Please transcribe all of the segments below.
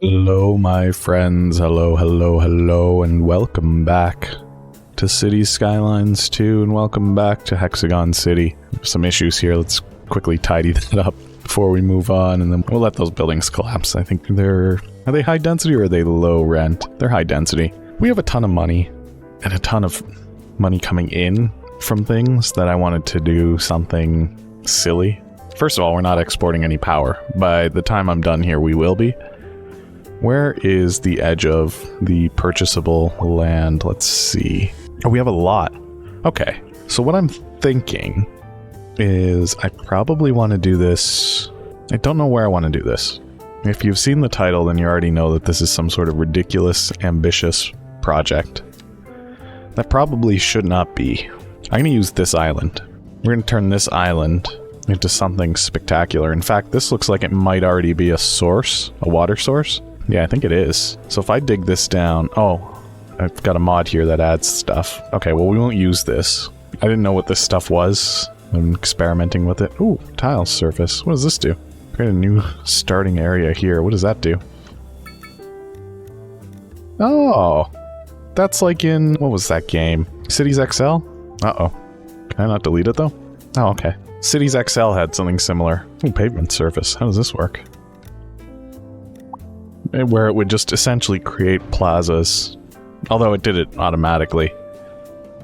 Hello, my friends. Hello, and welcome back to Cities Skylines 2, and welcome back to Hexagon City. There's some issues here. Let's quickly tidy that up before we move on, and then we'll let those buildings collapse. I think are they high density or are they low rent? They're high density. We have a ton of money, and a ton of money coming in from things that I wanted to do something silly. First of all, we're not exporting any power. By the time I'm done here, we will be. Where is the edge of the purchasable land? Let's see. Oh, we have a lot. Okay, so what I'm thinking is I probably want to do this. I don't know where I want to do this. If you've seen the title, then you already know that this is some sort of ridiculous, ambitious project. That probably should not be. I'm going to use this island. We're going to turn this island into something spectacular. In fact, this looks like it might already be a source, a water source. Yeah, I think it is. So if I dig this down... Oh, I've got a mod here that adds stuff. Okay, well, we won't use this. I didn't know what this stuff was. I'm experimenting with it. Ooh, tile surface. What does this do? Create a new starting area here. What does that do? Oh! That's like in... What was that game? Cities XL? Uh-oh. Can I not delete it, though? Oh, okay. Cities XL had something similar. Ooh, pavement surface. How does this work? Where it would just essentially create plazas. Although it did it automatically.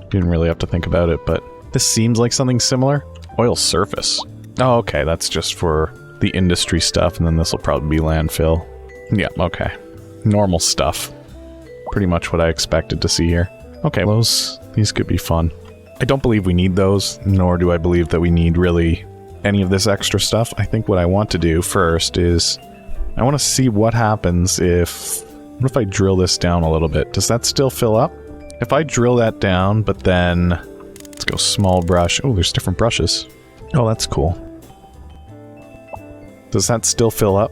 Didn't really have to think about it, but this seems like something similar. Oil surface. Oh, okay, that's just for the industry stuff, and then this will probably be landfill. Yeah, okay. Normal stuff. Pretty much what I expected to see here. Okay, these could be fun. I don't believe we need those, nor do I believe that we need really any of this extra stuff. I think what I want to do first is I want to see what happens what if I drill this down a little bit? Does that still fill up? If I drill that down, but then let's go small brush. Oh, there's different brushes. Oh, that's cool. Does that still fill up?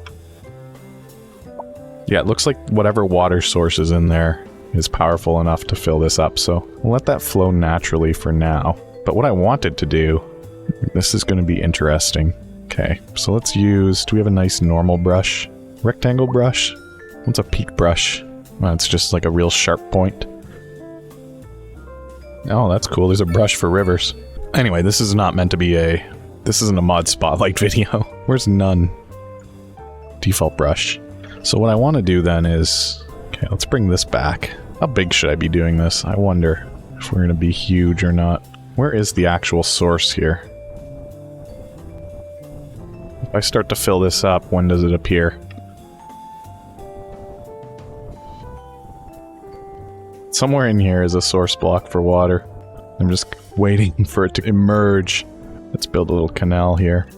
Yeah, it looks like whatever water source is in there is powerful enough to fill this up, so we'll let that flow naturally for now. But what I wanted to do, this is going to be interesting. Okay, so let's use, do we have a nice normal brush? Rectangle brush? What's a peak brush? Well, it's just like a real sharp point. Oh, that's cool. There's a brush for rivers. Anyway, this is not meant to be this isn't a mod spotlight video. Where's none? Default brush. So what I want to do then is, okay, let's bring this back. How big should I be doing this? I wonder if we're going to be huge or not. Where is the actual source here? If I start to fill this up, when does it appear? Somewhere in here is a source block for water. I'm just waiting for it to emerge. Let's build a little canal here.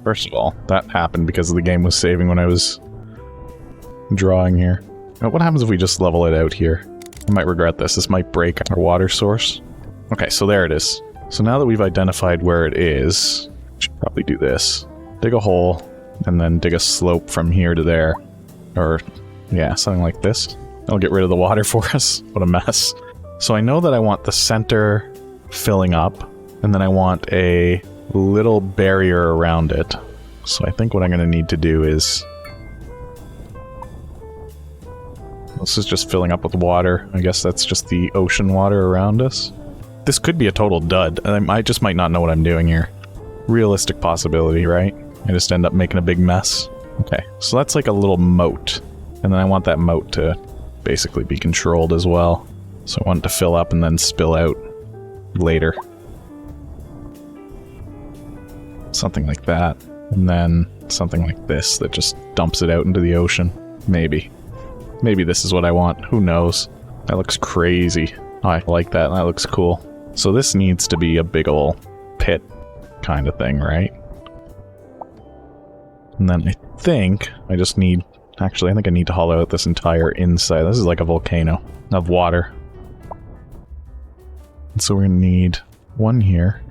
First of all, that happened because the game was saving when I was drawing here. Now, what happens if we just level it out here? I might regret this. This might break our water source. Okay, so there it is. So now that we've identified where it is, we should probably do this. Dig a hole, and then dig a slope from here to there. Or, yeah, something like this. That'll get rid of the water for us. What a mess. So I know that I want the center filling up, and then I want a little barrier around it. So I think what I'm going to need to do is... This is just filling up with water. I guess that's just the ocean water around us. This could be a total dud. I just might not know what I'm doing here. Realistic possibility, right? I just end up making a big mess. Okay, so that's like a little moat. And then I want that moat to basically be controlled as well. So I want it to fill up and then spill out later. Something like that. And then something like this that just dumps it out into the ocean. Maybe. Maybe this is what I want. Who knows? That looks crazy. Oh, I like that. That looks cool. So this needs to be a big ol' pit kind of thing, right? And then I think I just need... Actually, I think I need to hollow out this entire inside. This is like a volcano of water. And so we're going to need one here.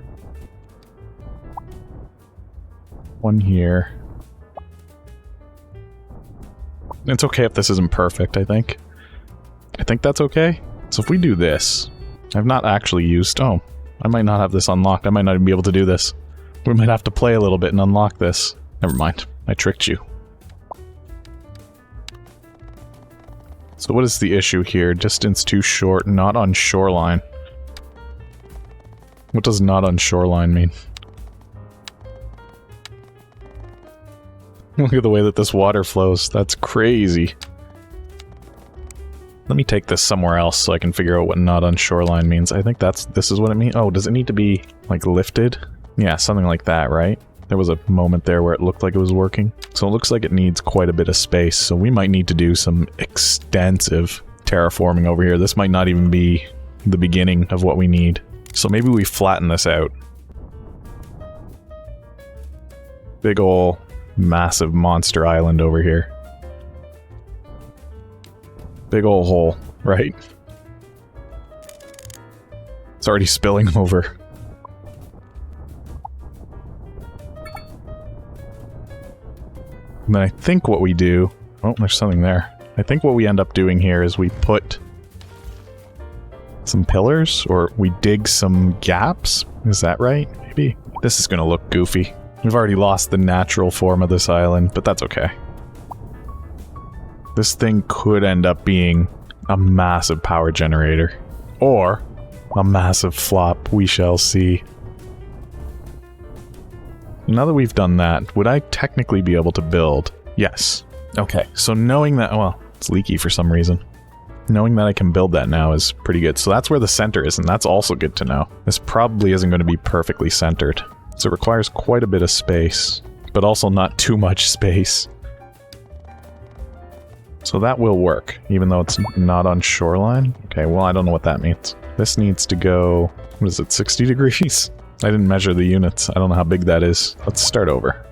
One here. It's okay if this isn't perfect, I think. I think that's okay. So if we do this... I've not actually used... Oh, I might not have this unlocked. I might not even be able to do this. We might have to play a little bit and unlock this. Never mind. I tricked you. So what is the issue here? Distance too short, not on shoreline. What does not on shoreline mean? Look at the way that this water flows. That's crazy. Let me take this somewhere else so I can figure out what not on shoreline means. I think this is what it means. Oh, does it need to be, like, lifted? Yeah, something like that, right? There was a moment there where it looked like it was working. So it looks like it needs quite a bit of space, so we might need to do some extensive terraforming over here. This might not even be the beginning of what we need. So maybe we flatten this out. Big ol' massive monster island over here. Big ol' hole, right? It's already spilling over. And then I think what we do... Oh, there's something there. I think what we end up doing here is we put some pillars, or we dig some gaps. Is that right? Maybe. This is gonna look goofy. We've already lost the natural form of this island, but that's okay. This thing could end up being a massive power generator. Or a massive flop. We shall see. Now that we've done that, would I technically be able to build? Yes. Okay, so knowing that... Well, it's leaky for some reason. Knowing that I can build that now is pretty good. So that's where the center is, and that's also good to know. This probably isn't going to be perfectly centered. So it requires quite a bit of space, but also not too much space. So that will work, even though it's not on shoreline. Okay, well, I don't know what that means. This needs to go... What is it, 60 degrees? I didn't measure the units. I don't know how big that is. Let's start over.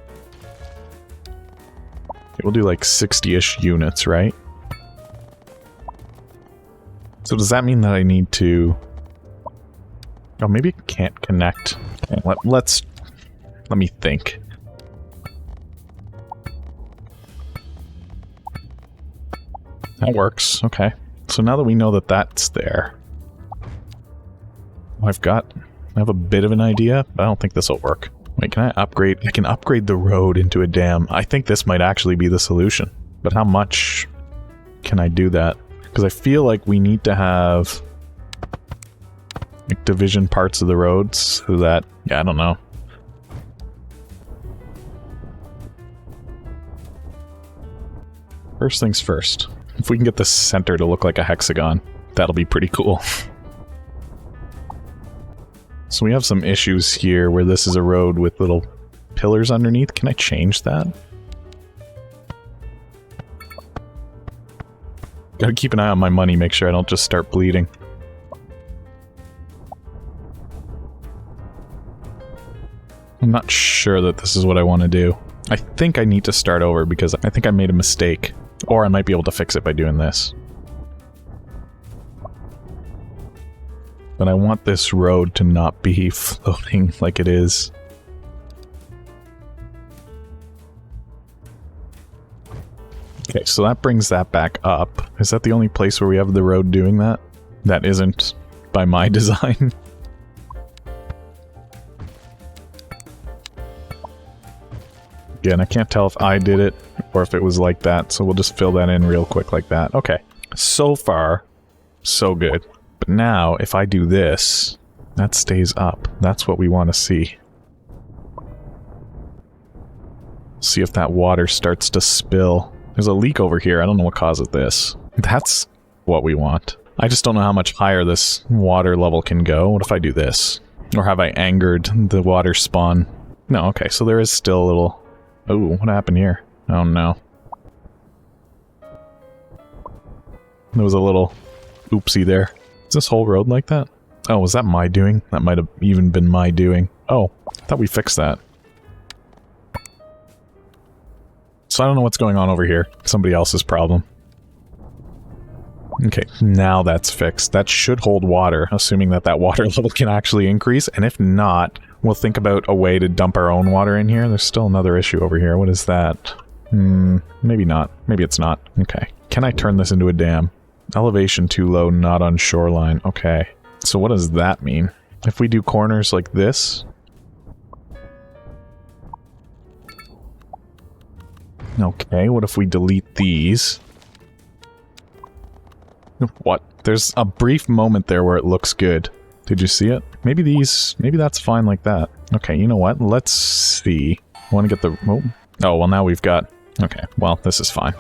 Okay, we'll do like 60-ish units, right? So does that mean that I need to... Oh, maybe it can't connect. Okay, let me think. That works. Okay. So now that we know that that's there... I have a bit of an idea, but I don't think this will work. Wait, can I upgrade? I can upgrade the road into a dam. I think this might actually be the solution. But how much can I do that? Because I feel like we need to have like division parts of the roads so that... Yeah, I don't know. First things first. If we can get the center to look like a hexagon, that'll be pretty cool. So we have some issues here where this is a road with little pillars underneath. Can I change that? Gotta keep an eye on my money, make sure I don't just start bleeding. I'm not sure that this is what I want to do. I think I need to start over because I think I made a mistake. Or I might be able to fix it by doing this. But I want this road to not be floating like it is. Okay, so that brings that back up. Is that the only place where we have the road doing that? That isn't by my design. Again, I can't tell if I did it or if it was like that, so we'll just fill that in real quick like that. Okay, so far, so good. But now, if I do this, that stays up. That's what we want to see. See if that water starts to spill. There's a leak over here. I don't know what causes this. That's what we want. I just don't know how much higher this water level can go. What if I do this? Or have I angered the water spawn? No, okay, so there is still a little... Oh, what happened here? Oh no. There was a little oopsie there. Is this whole road like that? Oh, was that my doing? That might have even been my doing. Oh, I thought we fixed that. So I don't know what's going on over here. Somebody else's problem. Okay, now that's fixed. That should hold water, assuming that that water level can actually increase. And if not, we'll think about a way to dump our own water in here. There's still another issue over here. What is that? Maybe not. Maybe it's not. Okay. Can I turn this into a dam? Elevation too low, not on shoreline. Okay. So what does that mean? If we do corners like this... Okay, what if we delete these? What? There's a brief moment there where it looks good. Did you see it? Maybe that's fine like that. Okay, you know what? Let's see. I want to get the... Oh, well now we've got... Okay, well, this is fine.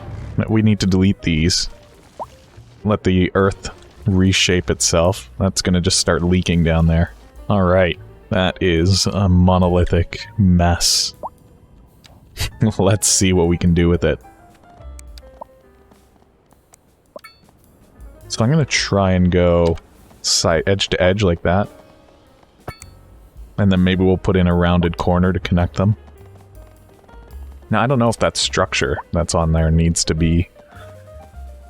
We need to delete these. Let the earth reshape itself. That's gonna just start leaking down there. Alright, that is a monolithic mess. Let's see what we can do with it. So I'm gonna try and go edge to edge like that. And then maybe we'll put in a rounded corner to connect them. Now, I don't know if that structure that's on there needs to be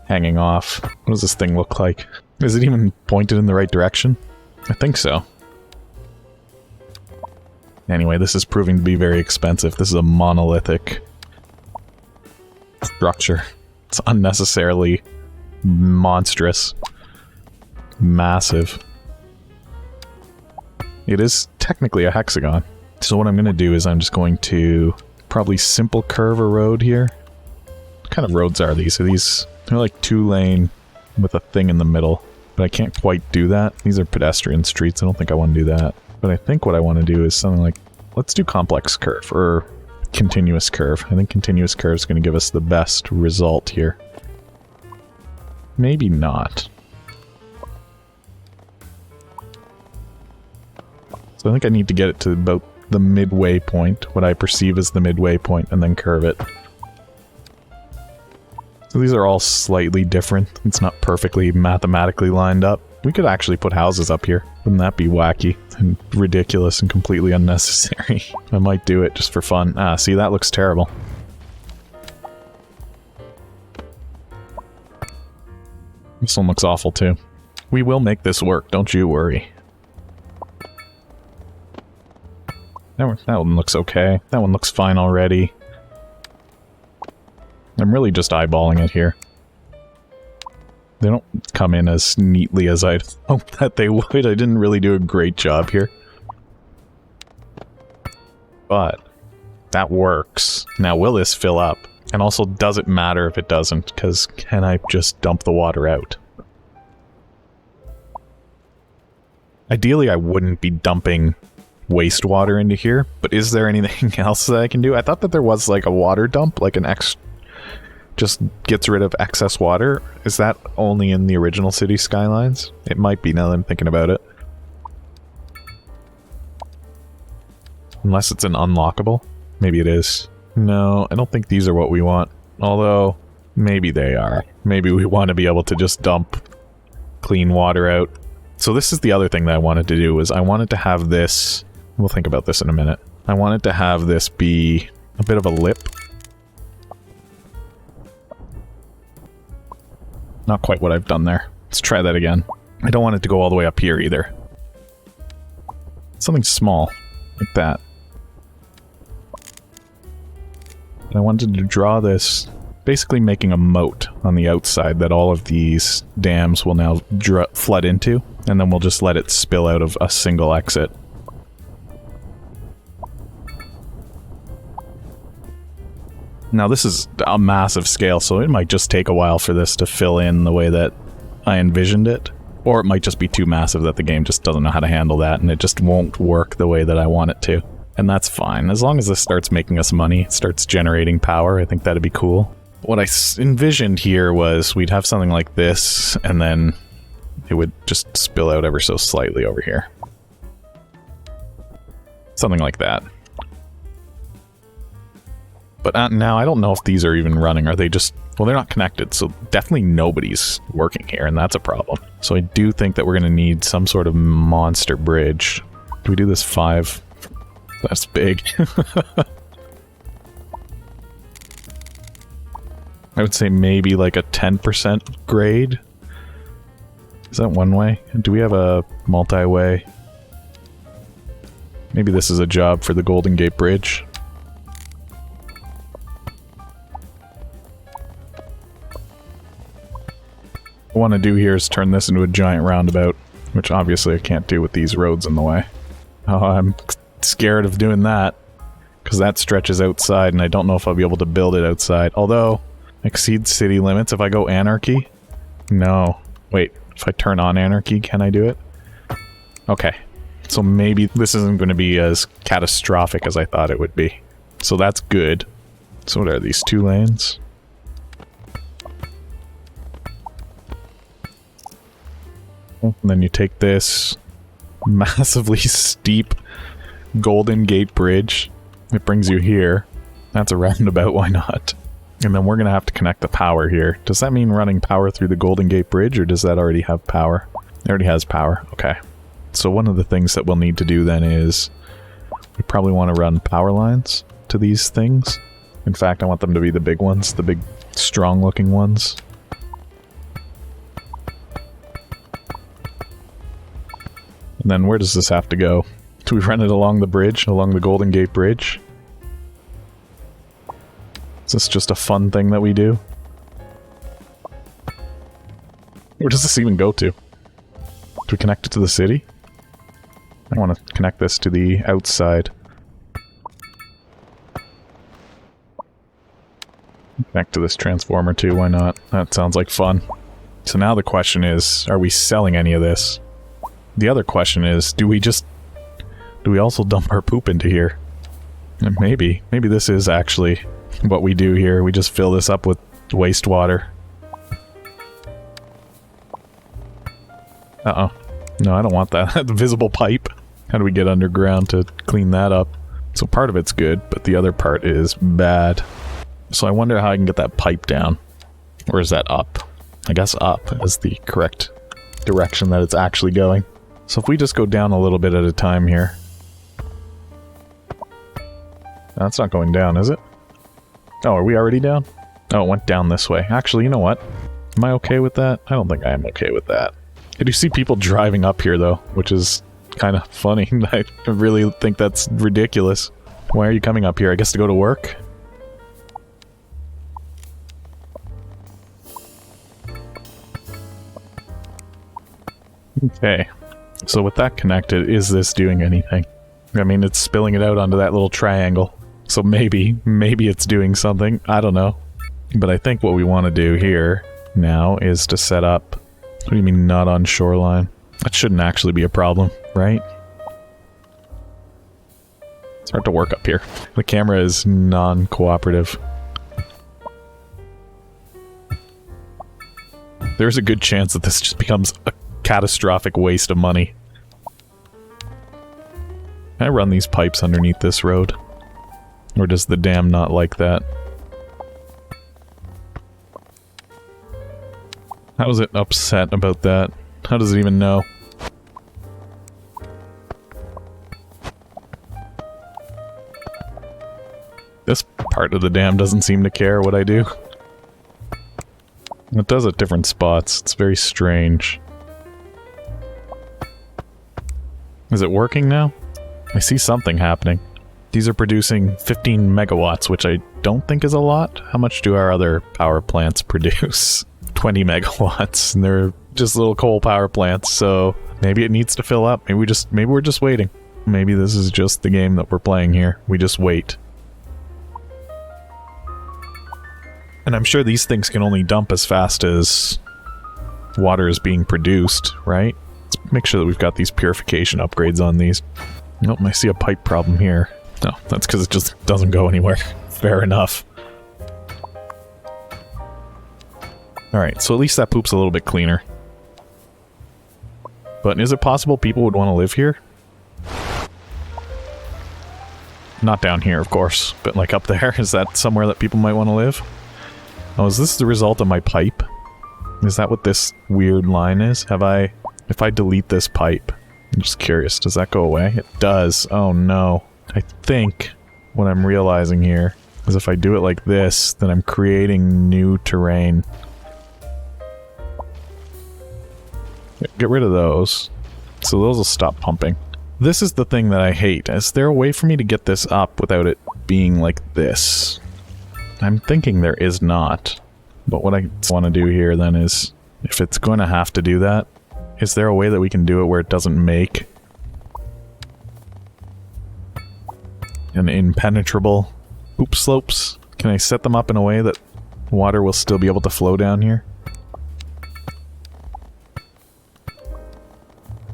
hanging off. What does this thing look like? Is it even pointed in the right direction? I think so. Anyway, this is proving to be very expensive. This is a monolithic structure. It's unnecessarily monstrous. Massive. It is technically a hexagon. So what I'm going to do is I'm just going to probably simple curve a road here. What kind of roads are these? They're like 2-lane with a thing in the middle. But I can't quite do that. These are pedestrian streets. I don't think I want to do that. But I think what I want to do is something like, let's do complex curve or continuous curve. I think continuous curve is going to give us the best result here. Maybe not. So I think I need to get it to about the midway point, what I perceive as the midway point, and then curve it. So these are all slightly different. It's not perfectly mathematically lined up. We could actually put houses up here. Wouldn't that be wacky and ridiculous and completely unnecessary? I might do it just for fun. Ah, see, that looks terrible. This one looks awful too. We will make this work, don't you worry. That one looks okay. That one looks fine already. I'm really just eyeballing it here. They don't come in as neatly as I'd hoped that they would. I didn't really do a great job here. But that works. Now, will this fill up? And also, does it matter if it doesn't? Because can I just dump the water out? Ideally, I wouldn't be dumping wastewater into here, but is there anything else that I can do? I thought that there was like a water dump, like an just gets rid of excess water. Is that only in the original Cities Skylines? It might be now that I'm thinking about it. Unless it's an unlockable. Maybe it is. No, I don't think these are what we want. Although, maybe they are. Maybe we want to be able to just dump clean water out. So this is the other thing that I wanted to do, was I wanted to have this... We'll think about this in a minute. I wanted to have this be a bit of a lip. Not quite what I've done there. Let's try that again. I don't want it to go all the way up here either. Something small, like that. And I wanted to draw this, basically making a moat on the outside that all of these dams will now flood into, and then we'll just let it spill out of a single exit. Now this is a massive scale, so it might just take a while for this to fill in the way that I envisioned it. Or it might just be too massive that the game just doesn't know how to handle that, and it just won't work the way that I want it to. And that's fine. As long as this starts making us money, starts generating power, I think that'd be cool. What I envisioned here was we'd have something like this, and then it would just spill out ever so slightly over here. Something like that. But now I don't know if these are even running. Are they just... Well, they're not connected, so definitely nobody's working here, and that's a problem. So I do think that we're going to need some sort of monster bridge. Do we do this 5? That's big. I would say maybe like a 10% grade. Is that one way? Do we have a multi-way? Maybe this is a job for the Golden Gate Bridge. What I want to do here is turn this into a giant roundabout, which obviously I can't do with these roads in the way. Oh, I'm scared of doing that, because that stretches outside, and I don't know if I'll be able to build it outside. Although, exceeds city limits if I go anarchy? No. Wait, if I turn on anarchy, can I do it? Okay. So maybe this isn't going to be as catastrophic as I thought it would be. So that's good. So what are these, 2 lanes? And then you take this massively steep Golden Gate Bridge. It brings you here. That's a roundabout, why not? And then we're going to have to connect the power here. Does that mean running power through the Golden Gate Bridge, or does that already have power? It already has power. Okay. So one of the things that we'll need to do then is we probably want to run power lines to these things. In fact, I want them to be the big ones, the big strong-looking ones. And then where does this have to go? Do we run it along the bridge, along the Golden Gate Bridge? Is this just a fun thing that we do? Where does this even go to? Do we connect it to the city? I want to connect this to the outside. Connect to this transformer too, why not? That sounds like fun. So now the question is, are we selling any of this? The other question is, do we also dump our poop into here? And maybe this is actually what we do here. We just fill this up with wastewater. Uh-oh. No, I don't want that. The visible pipe. How do we get underground to clean that up? So part of it's good, but the other part is bad. So I wonder how I can get that pipe down. Or is that up? I guess up is the correct direction that it's actually going. So if we just go down a little bit at a time here. That's not going down, is it? Oh, are we already down? Oh, it went down this way. Actually, you know what? Am I okay with that? I don't think I am okay with that. I do see people driving up here, though, which is kind of funny. I really think that's ridiculous. Why are you coming up here? I guess to go to work? Okay. So with that connected, is this doing anything? I mean, it's spilling it out onto that little triangle. So maybe it's doing something. I don't know. But I think what we want to do here now is to set up... What do you mean not on shoreline? That shouldn't actually be a problem, right? It's hard to work up here. The camera is non-cooperative. There's a good chance that this just becomes a catastrophic waste of money. Can I run these pipes underneath this road? Or does the dam not like that? How is it upset about that? How does it even know? This part of the dam doesn't seem to care what I do. It does at different spots. It's very strange. Is it working now? I see something happening. These are producing 15 megawatts, which I don't think is a lot. How much do our other power plants produce? 20 megawatts, and they're just little coal power plants, so maybe it needs to fill up. Maybe we're just waiting. Maybe this is just the game that we're playing here. We just wait. And I'm sure these things can only dump as fast as water is being produced, right? Let's make sure that we've got these purification upgrades on these. Nope, I see a pipe problem here. No, that's because it just doesn't go anywhere. Fair enough. Alright, so at least that poop's a little bit cleaner. But is it possible people would want to live here? Not down here, of course, but like up there. Is that somewhere that people might want to live? Oh, is this the result of my pipe? Is that what this weird line is? If I delete this pipe, I'm just curious, does that go away? It does. Oh no. I think what I'm realizing here is if I do it like this, then I'm creating new terrain. Get rid of those. So those will stop pumping. This is the thing that I hate. Is there a way for me to get this up without it being like this? I'm thinking there is not. But what I want to do here then is, if it's going to have to do that, is there a way that we can do it where it doesn't make and impenetrable poop slopes. Can I set them up in a way that water will still be able to flow down here?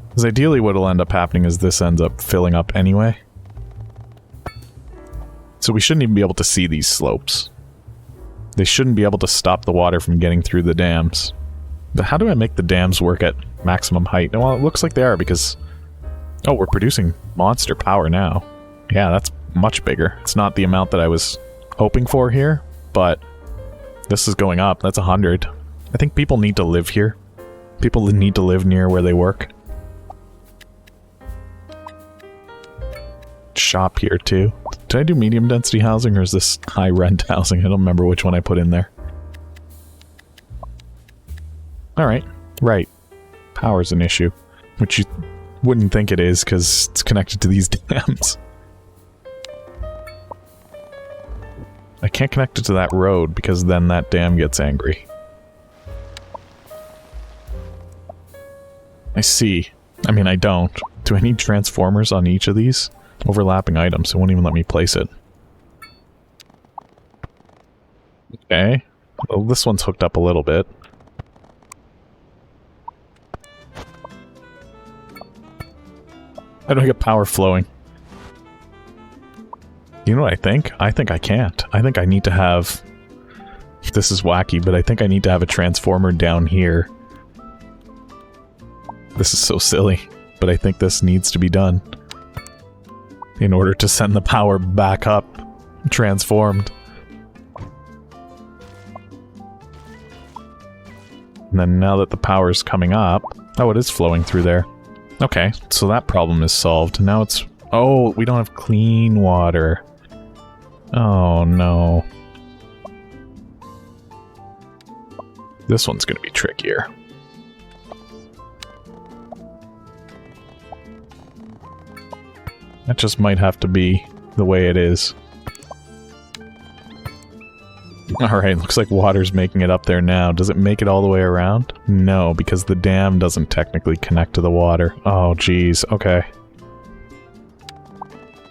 Because ideally what will end up happening is this ends up filling up anyway. So we shouldn't even be able to see these slopes. They shouldn't be able to stop the water from getting through the dams. But how do I make the dams work at maximum height? Well, it looks like they are because... Oh, we're producing monster power now. Yeah, that's much bigger. It's not the amount that I was hoping for here, but this is going up. That's 100. I think people need to live here. People need to live near where they work. Shop here too. Did I do medium density housing or is this high rent housing? I don't remember which one I put in there. Alright, right. Power's an issue, which you wouldn't think it is because it's connected to these dams. I can't connect it to that road because then that dam gets angry. I see. I mean, I don't. Do I need transformers on each of these? Overlapping items, it won't even let me place it. Okay. Well, this one's hooked up a little bit. How do I get power flowing? You know what I think? I think I can't. I think I need to have... This is wacky, but I think I need to have a transformer down here. This is so silly, but I think this needs to be done. In order to send the power back up, transformed. And then now that the power's coming up... Oh, it is flowing through there. Okay, so that problem is solved. Now it's... Oh, we don't have clean water. Oh, no. This one's gonna be trickier. That just might have to be the way it is. Alright, looks like water's making it up there now. Does it make it all the way around? No, because the dam doesn't technically connect to the water. Oh, geez. Okay.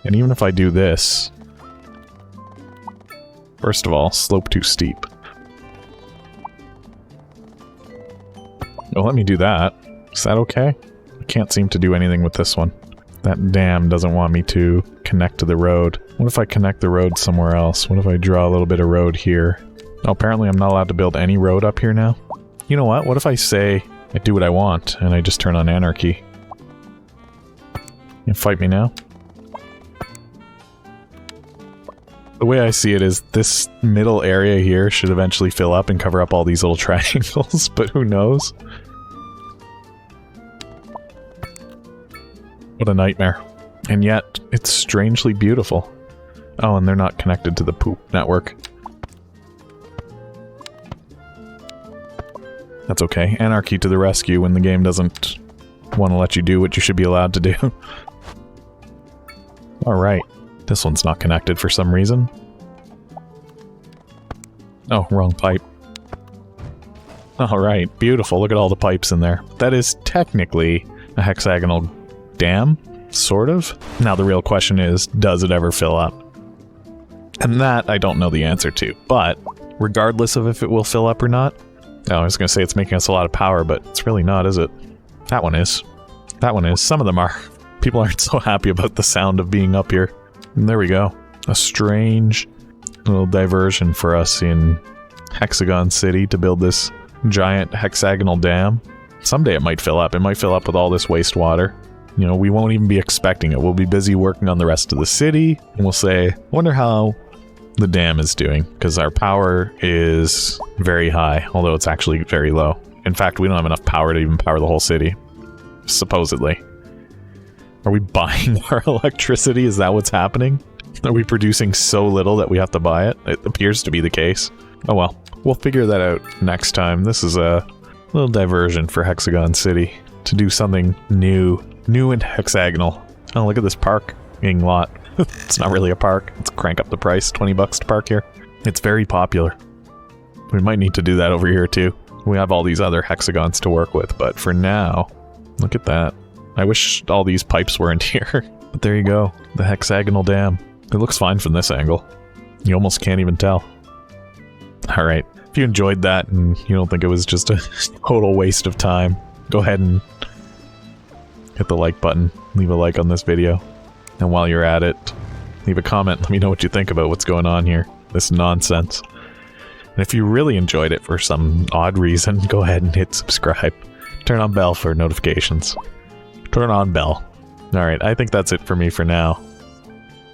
And even if I do this... First of all, slope too steep. Well, let me do that. Is that okay? I can't seem to do anything with this one. That dam doesn't want me to connect to the road. What if I connect the road somewhere else? What if I draw a little bit of road here? Oh, apparently I'm not allowed to build any road up here now. You know what? What if I say I do what I want and I just turn on anarchy? You fight me now? The way I see it is this middle area here should eventually fill up and cover up all these little triangles, but who knows? What a nightmare. And yet, it's strangely beautiful. Oh, and they're not connected to the poop network. That's okay. Anarchy to the rescue when the game doesn't want to let you do what you should be allowed to do. Alright. This one's not connected for some reason. Oh, wrong pipe. Alright, beautiful. Look at all the pipes in there. That is technically a hexagonal dam, sort of. Now the real question is, does it ever fill up? And that I don't know the answer to, but regardless of if it will fill up or not... Oh, I was going to say it's making us a lot of power, but it's really not, is it? That one is. That one is. Some of them are. People aren't so happy about the sound of being up here. And there we go. A strange little diversion for us in Hexagon City to build this giant hexagonal dam. Someday it might fill up. It might fill up with all this wastewater. You know, we won't even be expecting it. We'll be busy working on the rest of the city, and we'll say, wonder how the dam is doing, because our power is very high, although it's actually very low. In fact, we don't have enough power to even power the whole city. Supposedly. Are we buying our electricity? Is that what's happening? Are we producing so little that we have to buy it? It appears to be the case. Oh well, we'll figure that out next time. This is a little diversion for Hexagon City to do something new and hexagonal. Oh, look at this parking lot. It's not really a park. Let's crank up the price, 20 bucks to park here. It's very popular. We might need to do that over here too. We have all these other hexagons to work with, but for now, look at that. I wish all these pipes weren't here. But there you go, the hexagonal dam. It looks fine from this angle. You almost can't even tell. Alright, if you enjoyed that and you don't think it was just a total waste of time, go ahead and hit the like button, leave a like on this video. And while you're at it, leave a comment, let me know what you think about what's going on here. This nonsense. And if you really enjoyed it for some odd reason, go ahead and hit subscribe. Turn on bell for notifications. Turn on bell. Alright, I think that's it for me for now.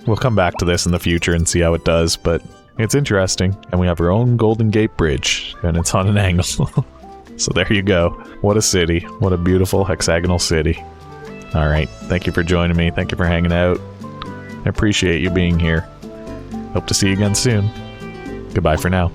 We'll come back to this in the future and see how it does, but it's interesting. And we have our own Golden Gate Bridge, and it's on an angle. So there you go. What a city. What a beautiful hexagonal city. Alright, thank you for joining me. Thank you for hanging out. I appreciate you being here. Hope to see you again soon. Goodbye for now.